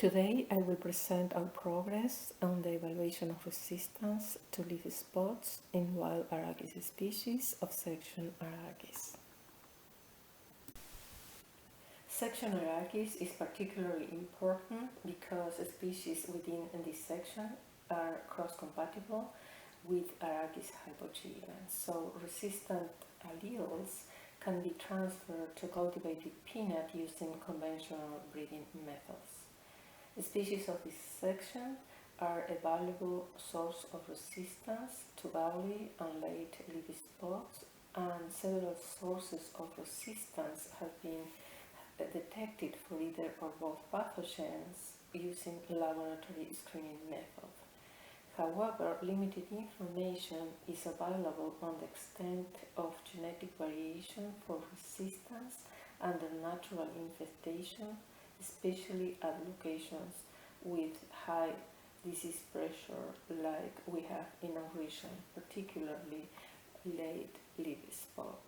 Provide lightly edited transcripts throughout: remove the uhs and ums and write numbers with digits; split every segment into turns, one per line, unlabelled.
Today I will present our progress on the evaluation of resistance to leaf spots in wild Arachis species of section Arachis. Section Arachis is particularly important because species within this section are cross-compatible with Arachis hypogenes, so resistant alleles can be transferred to cultivated peanut using conventional breeding methods. Species of this section are a valuable source of resistance to early and late leaf spots, and several sources of resistance have been detected for either or both pathogens using laboratory screening method. However, limited information is available on the extent of genetic variation for resistance under natural infestation, especially at locations with high disease pressure like we have in our region, particularly late leaf spot.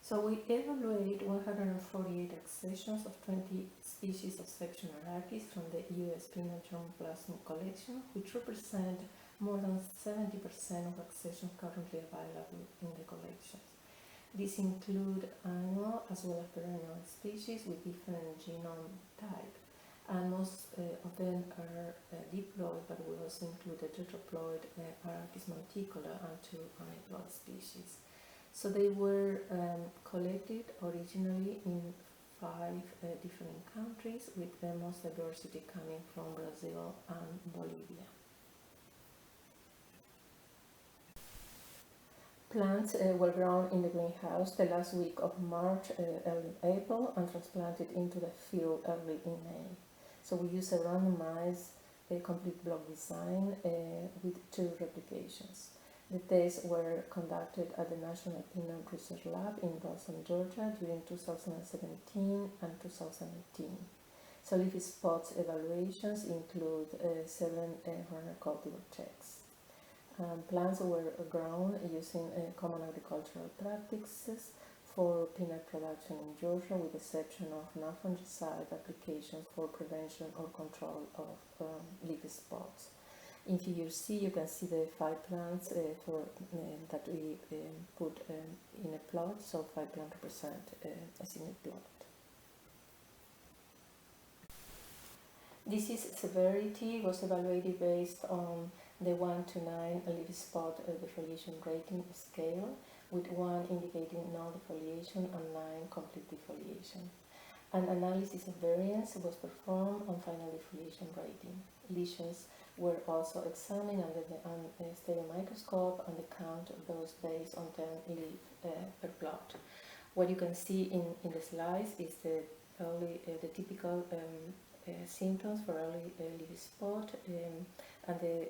So we evaluate 148 accessions of 20 species of section Arachis from the US peanut germplasm collection, which represent more than 70% of accessions currently available in the collections. These include annual as well as perennial species with different genome type, and most of them are diploid, but we also include the tetraploid Arachis monticola and two untitled species. So they were collected originally in 5 different countries, with the most diversity coming from Brazil and Bolivia. Plants were grown in the greenhouse the last week of March, early April, and transplanted into the field early in May. So we use a randomized complete block design with 2 replications. The tests were conducted at the National Peanut Research Lab in Dawson, Georgia during 2017 and 2018. So leaf spots evaluations include 7 runner cultivar checks. Plants were grown using common agricultural practices for peanut production in Georgia, with the exception of non-fungicide applications for prevention or control of leaf spots. In figure C, you can see the 5 plants that we put in a plot, so 5 plants represent a single plot. Disease severity was evaluated based on the 1 to 9 leaf spot defoliation rating scale, with 1 indicating no defoliation and 9 complete defoliation. An analysis of variance was performed on final defoliation rating. Lesions were also examined under the stereo microscope, and the count of those based on 10 leaf per plot. What you can see in the slides is the typical symptoms for early leaf spot, and the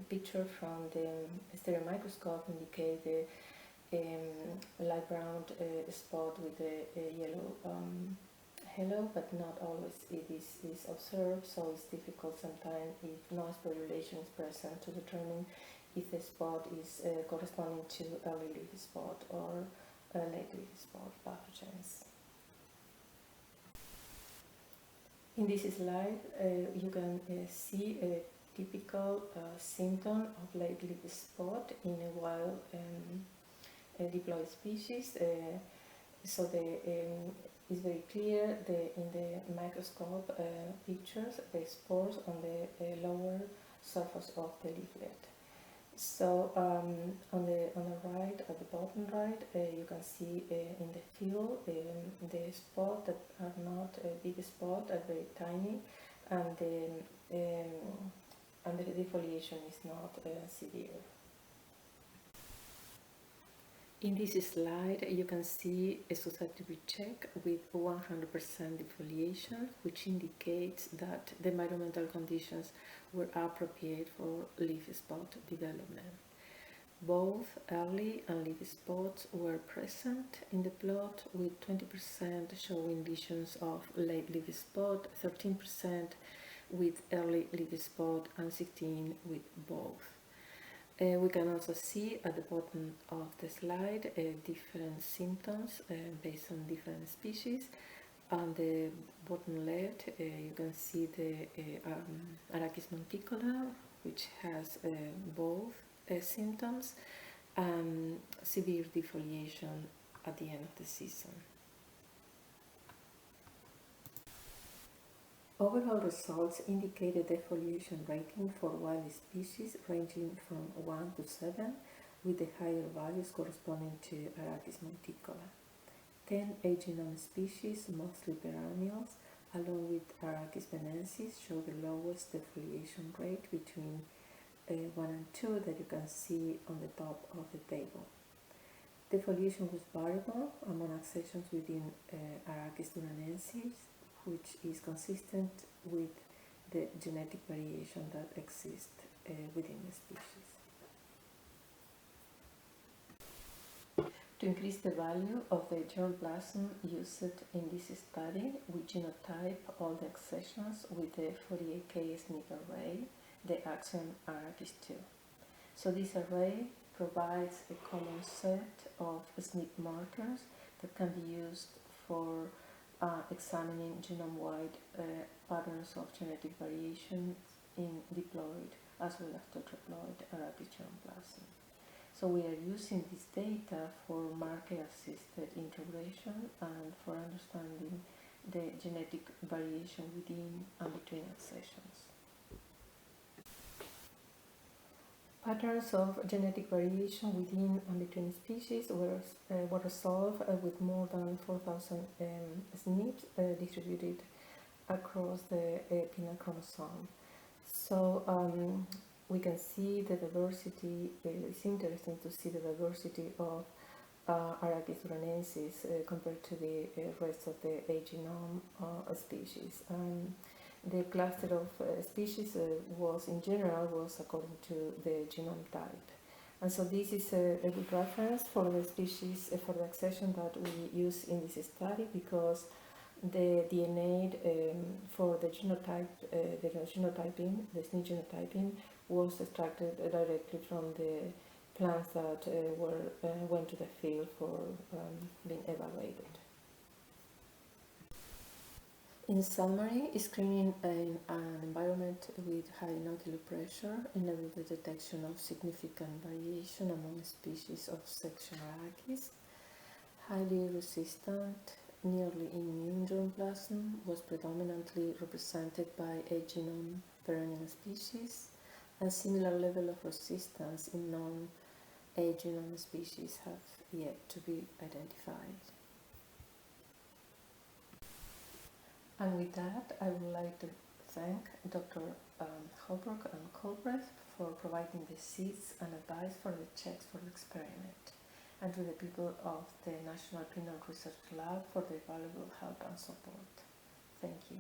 picture from the stereo microscope indicate the light brown spot with the yellow halo, but not always it is observed, so it's difficult sometimes if no sporulation is present to determine if the spot is corresponding to early leaf spot or late leaf spot pathogens. In this slide, you can see a typical symptom of late leaf spot in a wild diploid species. So it's very clear in the microscope pictures the spores on the lower surface of the leaflet. So on the right, at the bottom right, you can see in the field the spots that are not a big spot, are very tiny, and the defoliation is not severe. In this slide, you can see a susceptibility check with 100% defoliation, which indicates that the environmental conditions were appropriate for leaf spot development. Both early and leaf spots were present in the plot, with 20% showing lesions of late leaf spot, 13% with early leaf spot, and 16% with both. We can also see at the bottom of the slide different symptoms based on different species, On the bottom left, you can see the Arachis monticola, which has both symptoms and severe defoliation at the end of the season. Overall results indicate a defoliation rating for wild species ranging from 1 to 7, with the higher values corresponding to Arachis monticola. 10 agenome species, mostly perennials, along with Arachis venensis, show the lowest defoliation rate between 1 and 2 that you can see on the top of the table. Defoliation was variable among accessions within Arachis duranensis, which is consistent with the genetic variation that exists within the species. To increase the value of the germplasm used in this study, we genotype all the accessions with the 48K SNP array, the axiom Arachis2. So this array provides a common set of SNP markers that can be used for examining genome-wide patterns of genetic variation in diploid as well as tetraploid Arachis germplasm. So we are using this data for marker-assisted integration and for understanding the genetic variation within and between accessions. Patterns of genetic variation within and between species were resolved with more than 4,000 SNPs distributed across the pinna chromosome. So we can see the diversity. It's interesting to see the diversity of Arachis duranensis compared to the rest of the agenome species. The cluster of species was according to the genome type. And so this is a good reference for the species, for the accession that we use in this study, because the DNA for the genotype, the genotyping, the SNP genotyping, was extracted directly from the plants that went to the field for being evaluated. In summary, screening in an environment with high nodular pressure enabled the detection of significant variation among species of section Arachis. Highly resistant, nearly immune germplasm was predominantly represented by agenome perennial species, and similar level of resistance in non-agenome species have yet to be identified. And with that, I would like to thank Dr. Holbrook and Curt for providing the seeds and advice for the checks for the experiment, and to the people of the National Pinot Research Lab for their valuable help and support. Thank you.